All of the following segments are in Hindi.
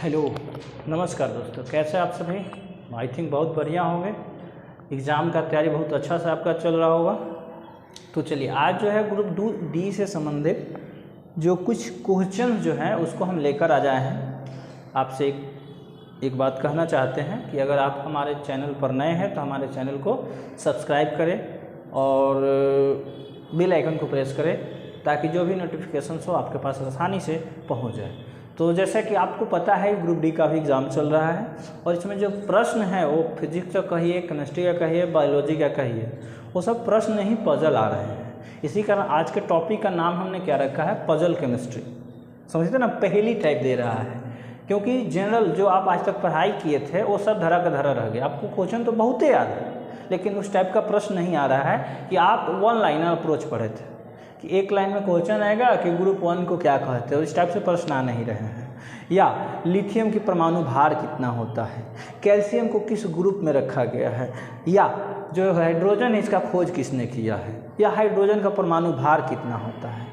हेलो, नमस्कार दोस्तों, कैसे आप सभी। आई थिंक बहुत बढ़िया होंगे। एग्ज़ाम का तैयारी बहुत अच्छा से आपका चल रहा होगा। तो चलिए, आज जो है ग्रुप डी से संबंधित जो कुछ क्वेश्चन जो हैं उसको हम लेकर आ जाए हैं। आपसे एक बात कहना चाहते हैं कि अगर आप हमारे चैनल पर नए हैं तो हमारे चैनल को सब्सक्राइब करें और बेल आइकन को प्रेस करें ताकि जो भी नोटिफिकेशन हो आपके पास आसानी से पहुंच जाए। तो जैसा कि आपको पता है ग्रुप डी का भी एग्ज़ाम चल रहा है और इसमें जो प्रश्न है वो फिजिक्स का कहिए, केमिस्ट्री का कहिए, बायोलॉजी का कहिए, वो सब प्रश्न ही पजल आ रहे हैं। इसी कारण आज के टॉपिक का नाम हमने क्या रखा है, पजल केमिस्ट्री। समझते ना, पहेली टाइप दे रहा है, क्योंकि जनरल जो आप आज तक पढ़ाई किए थे वो सब धरा का धरा रह गया। आपको क्वेश्चन तो बहुत ही याद है, लेकिन उस टाइप का प्रश्न नहीं आ रहा है कि आप वन लाइनर अप्रोच पढ़े थे कि एक लाइन में क्वेश्चन आएगा कि ग्रुप वन को क्या कहते हैं, और इस टाइप से प्रश्न आ नहीं रहे हैं। या लिथियम की परमाणु भार कितना होता है, कैल्शियम को किस ग्रुप में रखा गया है, या जो हाइड्रोजन है इसका खोज किसने किया है, या हाइड्रोजन का परमाणु भार कितना होता है।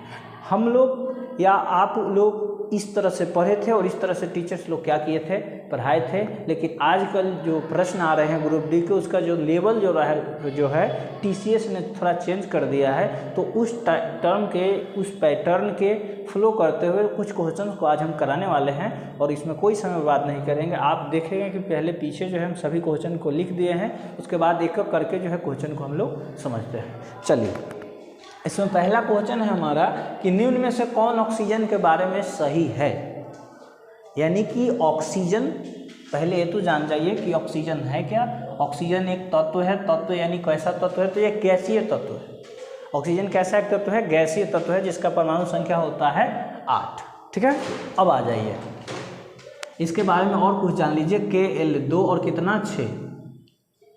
हम लोग या आप लोग इस तरह से पढ़े थे और इस तरह से टीचर्स लोग क्या किए थे, पढ़ाए थे। लेकिन आजकल जो प्रश्न आ रहे हैं ग्रुप डी के, उसका जो लेवल जो है टीसीएस ने थोड़ा चेंज कर दिया है। तो उस टर्म के, उस पैटर्न के फ्लो करते हुए कुछ क्वेश्चन को आज हम कराने वाले हैं और इसमें कोई समय बर्बाद नहीं करेंगे। आप देखेंगे कि पहले पीछे जो है हम सभी क्वेश्चन को लिख दिए हैं, उसके बाद एक एक करके जो है क्वेश्चन को हम लोग समझते हैं। चलिए, इसमें पहला क्वेश्चन है हमारा कि निम्न में से कौन ऑक्सीजन के बारे में सही है। यानी कि ऑक्सीजन, पहले ये तो जान जाइए कि ऑक्सीजन है क्या। ऑक्सीजन एक तत्व है। तत्व यानी कैसा तत्व है, तो ये गैसीय तत्व है। ऑक्सीजन कैसा एक तत्व है, गैसीय तत्व है, जिसका परमाणु संख्या होता है 8। ठीक है, अब आ जाइए इसके बारे में और कुछ जान लीजिए। Kl 2 और कितना 6,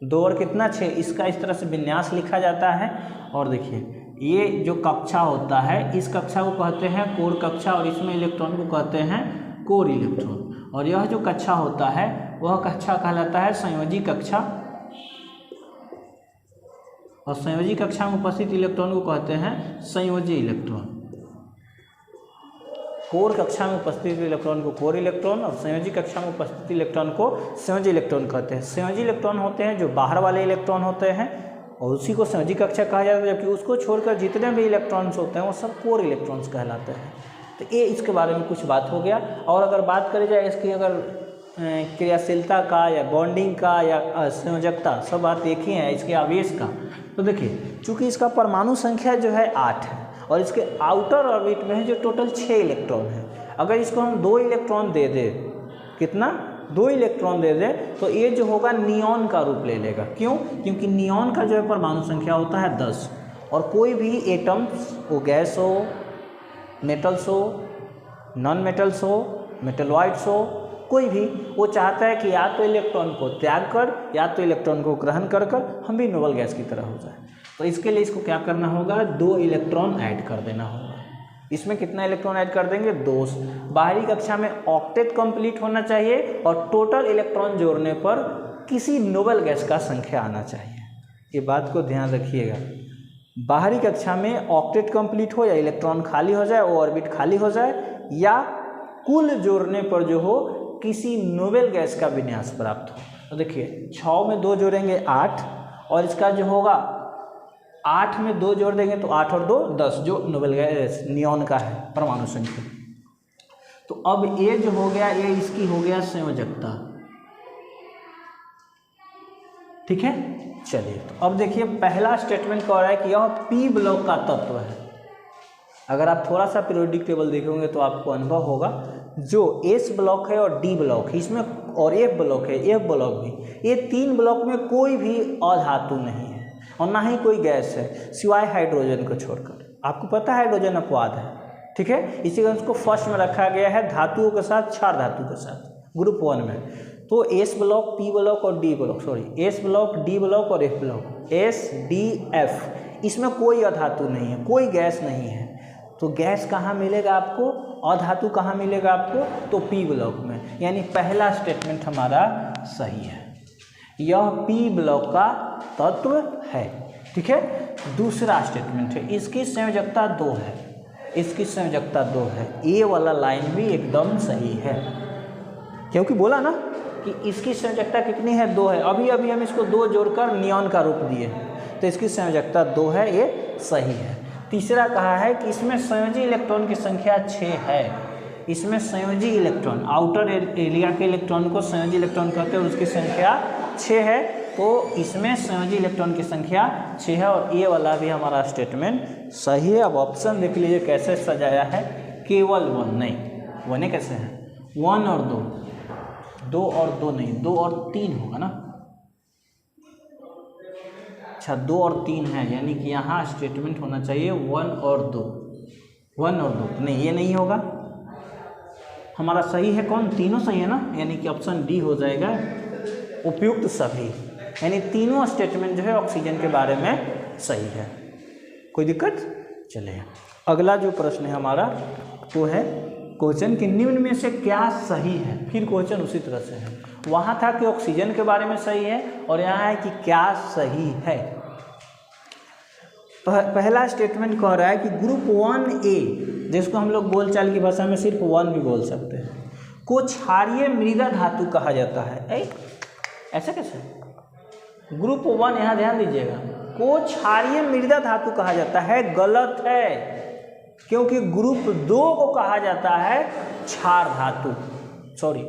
2 और कितना 6, इसका इस तरह से विन्यास लिखा जाता है। और देखिए, ये जो कक्षा होता है, इस कक्षा को कहते हैं कोर कक्षा और इसमें इलेक्ट्रॉन को कहते हैं कोर इलेक्ट्रॉन। और यह जो कक्षा होता है वह कक्षा कहलाता है संयोजी कक्षा, और संयोजी कक्षा में उपस्थित इलेक्ट्रॉन को कहते हैं संयोजी इलेक्ट्रॉन। कोर कक्षा में उपस्थित इलेक्ट्रॉन को कोर इलेक्ट्रॉन और संयोजी कक्षा में उपस्थित इलेक्ट्रॉन को संयोजी इलेक्ट्रॉन कहते हैं। संयोजी इलेक्ट्रॉन होते हैं जो बाहर वाले इलेक्ट्रॉन होते हैं और उसी को संयोजी कक्षा कहा जाता है, जबकि उसको छोड़कर जितने भी इलेक्ट्रॉन्स होते हैं वो सब कोर इलेक्ट्रॉन्स कहलाते हैं। तो ये इसके बारे में कुछ बात हो गया। और अगर बात करी जाए इसकी अगर क्रियाशीलता का या बॉन्डिंग का या संयोजकता, सब बात एक ही है इसके आवेश का। तो देखिए, चूँकि इसका परमाणु संख्या जो है 8 है और इसके आउटर ऑर्बिट में है जो टोटल 6 इलेक्ट्रॉन है। अगर इसको हम 2 इलेक्ट्रॉन दे दें, कितना, 2 इलेक्ट्रॉन दे दें, तो ये जो होगा नियॉन का रूप ले लेगा। क्यों? क्योंकि नियॉन का जो है परमाणु संख्या होता है 10। और कोई भी एटम्स, वो गैस हो, मेटल्स हो, नॉन मेटल्स हो, मेटलॉइड्स हो, कोई भी, वो चाहता है कि या तो इलेक्ट्रॉन को त्याग कर या तो इलेक्ट्रॉन को ग्रहण कर हम भी नोबल गैस की तरह हो जाए। तो इसके लिए इसको क्या करना होगा, 2 इलेक्ट्रॉन ऐड कर देना होगा। इसमें कितना इलेक्ट्रॉन ऐड कर देंगे, 2। बाहरी कक्षा में ऑक्टेट कंप्लीट होना चाहिए और टोटल इलेक्ट्रॉन जोड़ने पर किसी नोबल गैस का संख्या आना चाहिए। ये बात को ध्यान रखिएगा। बाहरी कक्षा में ऑक्टेट कंप्लीट हो या इलेक्ट्रॉन खाली हो जाए, वो ऑर्बिट खाली हो जाए, या कुल जोड़ने पर जो हो किसी नोबल गैस का विन्यास प्राप्त हो। तो देखिए, 6 में 2 जोड़ेंगे 8, और इसका जो होगा 8 में 2 जोड़ देंगे तो 8 और 2 10, जो नोबल गैस नियॉन का है परमाणु संख्या। तो अब ये जो हो गया, ये इसकी हो गया संयोजकता। ठीक है, चलिए, तो अब देखिए पहला स्टेटमेंट कह रहा है कि यह पी ब्लॉक का तत्व है। अगर आप थोड़ा सा पीरियोडिक टेबल देखेंगे तो आपको अनुभव होगा, जो एस ब्लॉक है और डी ब्लॉक है इसमें, और एफ ब्लॉक है, एफ ब्लॉक भी, ये 3 ब्लॉक में कोई भी अधातु नहीं है और ना ही कोई गैस है, सिवाय हाइड्रोजन को छोड़कर। आपको पता है हाइड्रोजन अपवाद है। ठीक है, इसी कारण उसको फर्स्ट में रखा गया है धातुओं के साथ, 4 धातु के साथ ग्रुप 1 में। तो एस ब्लॉक, पी ब्लॉक और D block, S block, D block और F block, S D F, इसमें कोई अधातु नहीं है, कोई गैस नहीं है। तो गैस कहाँ मिलेगा आपको, अधातु कहाँ मिलेगा आपको, तो पी ब्लॉक में। यानी पहला स्टेटमेंट हमारा सही है, यह पी ब्लॉक का तत्व है। ठीक है, दूसरा स्टेटमेंट है, इसकी संयोजकता 2 है, इसकी संयोजकता 2 है। ए वाला लाइन भी एकदम सही है। क्योंकि बोला ना कि इसकी संयोजकता कितनी है, 2 है। अभी अभी हम इसको 2 जोड़कर नियॉन का रूप दिए हैं, तो इसकी संयोजकता 2 है, ये सही है। तीसरा कहा है कि इसमें संयोजी इलेक्ट्रॉन की संख्या 6 है। इसमें संयोजी इलेक्ट्रॉन, आउटर एरिया के इलेक्ट्रॉन को संयोजी इलेक्ट्रॉन कहते हैं, उसकी संख्या 6 है। तो इसमें संयोजी इलेक्ट्रॉन की संख्या 6 है और ये वाला भी हमारा स्टेटमेंट सही है। अब ऑप्शन देख लीजिए कैसे सजाया है, केवल 1 नहीं, 1 कैसे है, 1 और 2, 2 और 2 नहीं, 2 और 3 होगा ना। अच्छा 2 और 3 है, यानी कि यहाँ स्टेटमेंट होना चाहिए 1 और 2, 1 और 2 नहीं, ये नहीं होगा। हमारा सही है कौन, तीनों सही है ना, यानी कि ऑप्शन डी हो जाएगा उपयुक्त सभी, यानी तीनों स्टेटमेंट जो है ऑक्सीजन के बारे में सही है। कोई दिक्कत? चलिए अगला जो प्रश्न है हमारा वो है क्वेश्चन कि निम्न में से क्या सही है। फिर क्वेश्चन उसी तरह से है, वहाँ था कि ऑक्सीजन के बारे में सही है और यहाँ है कि क्या सही है। पहला स्टेटमेंट कह रहा है कि ग्रुप 1A, जिसको हम लोग बोलचाल की भाषा में सिर्फ 1 भी बोल सकते हैं, को क्षारीय मृदा धातु कहा जाता है। ऐसा कैसे? ग्रुप 1, यहाँ ध्यान दीजिएगा, को क्षारीय मृदा धातु कहा जाता है, गलत है, क्योंकि ग्रुप 2 को कहा जाता है क्षार धातु, सॉरी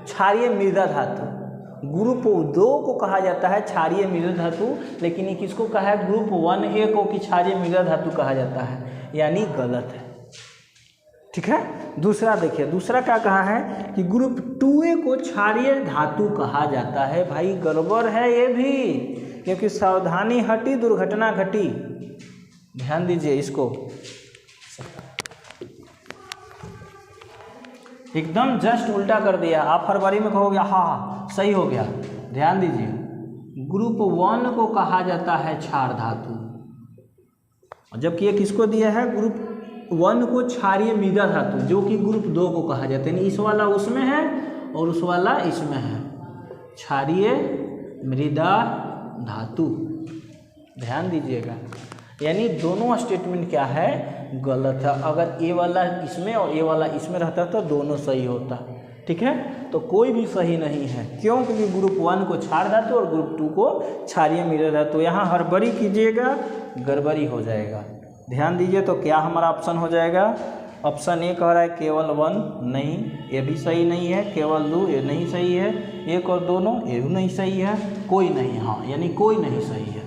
क्षारीय मृदा धातु। ग्रुप 2 को कहा जाता है क्षारीय मृदा धातु, लेकिन ये किसको कहा है, ग्रुप 1A को कि क्षारीय मृदा धातु कहा जाता है, यानी गलत है। ठीक है। दूसरा देखिए, दूसरा क्या कहा है कि ग्रुप 2A को क्षारीय धातु कहा जाता है। भाई गड़बड़ है ये भी, क्योंकि सावधानी हटी दुर्घटना घटी। ध्यान दीजिए, इसको एकदम जस्ट उल्टा कर दिया। आप फरवरी में कहोगे हाँ सही हो गया। ध्यान दीजिए, ग्रुप 1 को कहा जाता है क्षार धातु, जबकि ये किसको दिया है, ग्रुप 1 को क्षारीय मृदा धातु, जो कि ग्रुप 2 को कहा जाता है। यानी इस वाला उसमें है और उस वाला इसमें है, क्षारीय मृदा धातु। ध्यान दीजिएगा, यानी दोनों स्टेटमेंट क्या है, गलत है। अगर ए वाला इसमें और ए वाला इसमें रहता तो दोनों सही होता। ठीक है, तो कोई भी सही नहीं है। क्यों? क्योंकि ग्रुप 1 को क्षार धातु और ग्रुप 2 को क्षारीय मृदा धातु। यहाँ हड़बड़ी कीजिएगा, गड़बड़ी हो जाएगा। ध्यान दीजिए, तो क्या हमारा ऑप्शन हो जाएगा, ऑप्शन ए कह रहा है केवल 1 नहीं, ये भी सही नहीं है। केवल 2 ये नहीं सही है। 1 और दोनों ये भी नहीं सही है। कोई नहीं, हाँ यानी कोई नहीं सही है,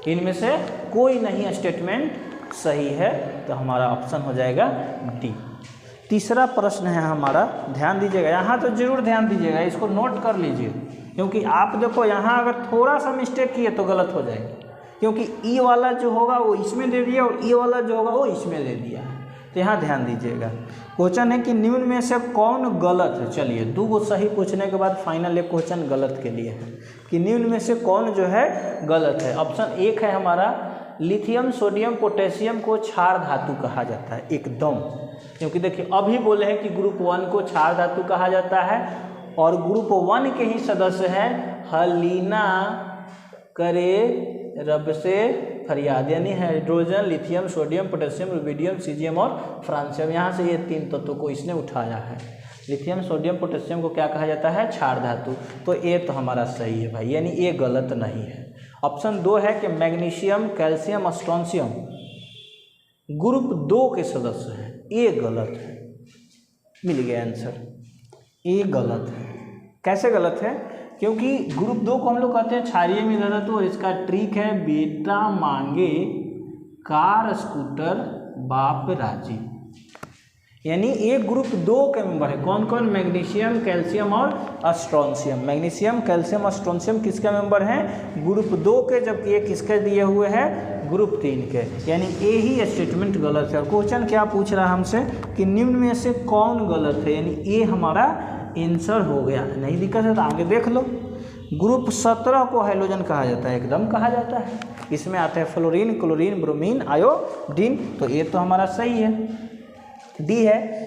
इनमें से कोई नहीं स्टेटमेंट सही है। तो हमारा ऑप्शन हो जाएगा डी। तीसरा प्रश्न है हमारा, ध्यान दीजिएगा, यहाँ तो जरूर ध्यान दीजिएगा, इसको नोट कर लीजिए, क्योंकि आप देखो यहाँ अगर थोड़ा सा मिस्टेक किए तो गलत हो जाएगी। क्योंकि ई वाला जो होगा वो इसमें दे दिया और ई वाला जो होगा वो इसमें दे दिया है। तो यहाँ ध्यान दीजिएगा, क्वेश्चन है कि निम्न में से कौन गलत है। चलिए 2 को सही पूछने के बाद फाइनल एक क्वेश्चन गलत के लिए है कि निम्न में से कौन जो है गलत है। ऑप्शन 1 है हमारा, लिथियम सोडियम पोटेशियम को क्षार धातु कहा जाता है, एकदम। क्योंकि देखिए अभी बोले हैं कि ग्रुप 1 को क्षार धातु कहा जाता है और ग्रुप 1 के ही सदस्य हैं हलीना, करे, रब से फरियाद, यानी hydrogen, lithium, sodium, potassium, rubidium, caesium और फ्रांसियम। यहाँ से ये 3 तत्वों को इसने उठाया है। लिथियम, सोडियम, पोटेशियम को क्या कहा जाता है, क्षार धातु। तो ये तो हमारा सही है भाई, यानी ये गलत नहीं है। ऑप्शन 2 है कि मैग्नीशियम, कैल्शियम, स्ट्रोंशियम ग्रुप 2 के सदस्य हैं, ये गलत है। मिल गया आंसर, ये गलत है। कैसे गलत है? क्योंकि ग्रुप 2 को हम लोग कहते हैं क्षारीय मृदा धातु, और इसका ट्रिक है बेटा मांगे कार स्कूटर बाप राजी। यानी एक ग्रुप 2 के मेंबर है। कौन कौन? मैग्नीशियम, कैल्शियम और स्ट्रोंशियम। मैग्नीशियम, कैल्शियम और स्ट्रोंशियम किसके मेंबर हैं? ग्रुप 2 के, जबकि ये किसके दिए हुए हैं? ग्रुप 3 के। यानी ये ही स्टेटमेंट गलत है। और क्वेश्चन क्या पूछ रहा है हमसे कि निम्न में से कौन गलत है, यानी ये हमारा आंसर हो गया। नहीं दिक्कत है तो आगे देख लो। ग्रुप 17 को हाइड्रोजन कहा जाता है, एकदम कहा जाता है। इसमें आते हैं फ्लोरीन, क्लोरीन, ब्रोमीन, आयोडीन। तो ये तो हमारा सही है, डी है।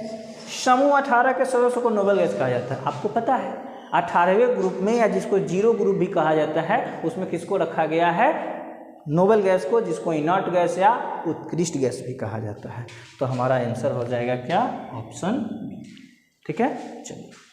समूह 18 के सदस्यों को नोबेल गैस कहा जाता है। आपको पता है 18वें ग्रुप में, या जिसको 0 ग्रुप भी कहा जाता है, उसमें किसको रखा गया है? नोबेल गैस को, जिसको इनर्ट गैस या उत्कृष्ट गैस भी कहा जाता है। तो हमारा आंसर हो जाएगा क्या? Option B. ठीक है, चलिए।